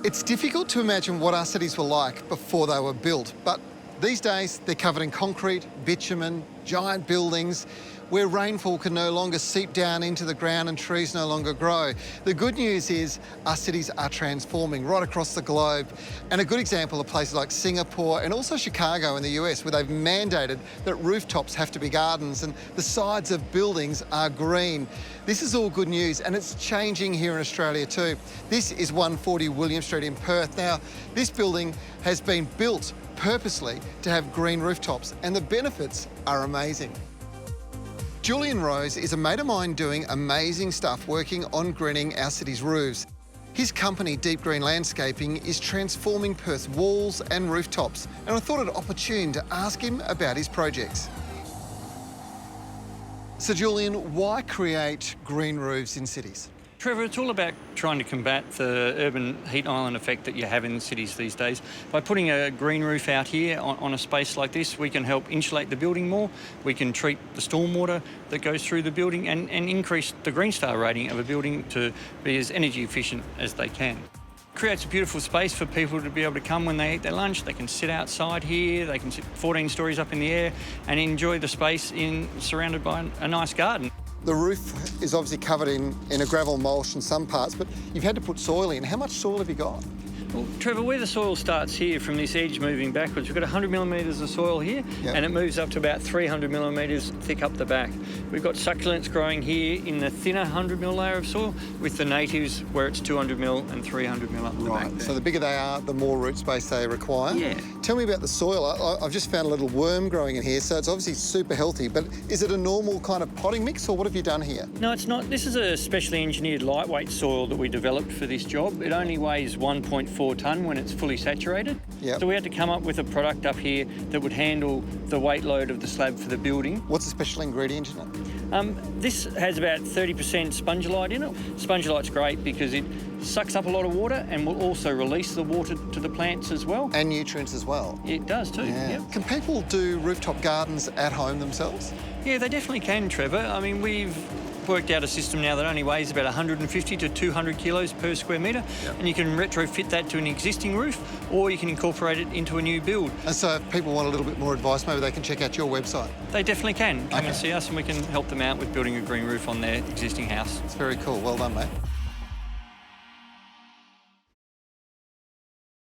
It's difficult to imagine what our cities were like before they were built, but these days they're covered in concrete, bitumen, giant buildings, where rainfall can no longer seep down into the ground and trees no longer grow. The good news is our cities are transforming right across the globe. And a good example are places like Singapore and also Chicago in the US, where they've mandated that rooftops have to be gardens and the sides of buildings are green. This is all good news, and it's changing here in Australia too. This is 140 William Street in Perth. Now, this building has been built purposely to have green rooftops, and the benefits are amazing. Julian Rose is a mate of mine doing amazing stuff working on greening our city's roofs. His company, Deep Green Landscaping, is transforming Perth's walls and rooftops, and I thought it opportune to ask him about his projects. So Julian, why create green roofs in cities? Trevor, it's all about trying to combat the urban heat island effect that you have in cities these days. By putting a green roof out here on a space like this, we can help insulate the building more, we can treat the stormwater that goes through the building and increase the Green Star rating of a building to be as energy efficient as they can. Creates a beautiful space for people to be able to come when they eat their lunch. They can sit outside here, they can sit 14 stories up in the air and enjoy the space surrounded by a nice garden. The roof is obviously covered in a gravel mulch in some parts, but you've had to put soil in. How much soil have you got? Well, Trevor, where the soil starts here from this edge moving backwards, we've got 100 millimetres of soil here, and it moves up to about 300 millimetres thick up the back. We've got succulents growing here in the thinner 100 mil layer of soil, with the natives where it's 200 mil and 300 mil up the back there. So the bigger they are, the more root space they require. Yeah. Tell me about the soil. I've just found a little worm growing in here, so it's obviously super healthy, but is it a normal kind of potting mix, or what have you done here? No, it's not. This is a specially engineered lightweight soil that we developed for this job. It only weighs 1.4 tonne when it's fully saturated. Yep. So we had to come up with a product up here that would handle the weight load of the slab for the building. What's the special ingredient in it? This has about 30% spongolite in it. Spongolite's great because it sucks up a lot of water and will also release the water to the plants as well. And nutrients as well. It does too, Yeah. Yep. Can people do rooftop gardens at home themselves? Yeah, they definitely can, Trevor. I mean, we've worked out a system now that only weighs about 150 to 200 kilos per square metre, and you can retrofit that to an existing roof, or you can incorporate it into a new build. And so if people want a little bit more advice, maybe they can check out your website. They definitely can. Come and see us and we can help them out with building a green roof on their existing house. It's very cool. Well done, mate.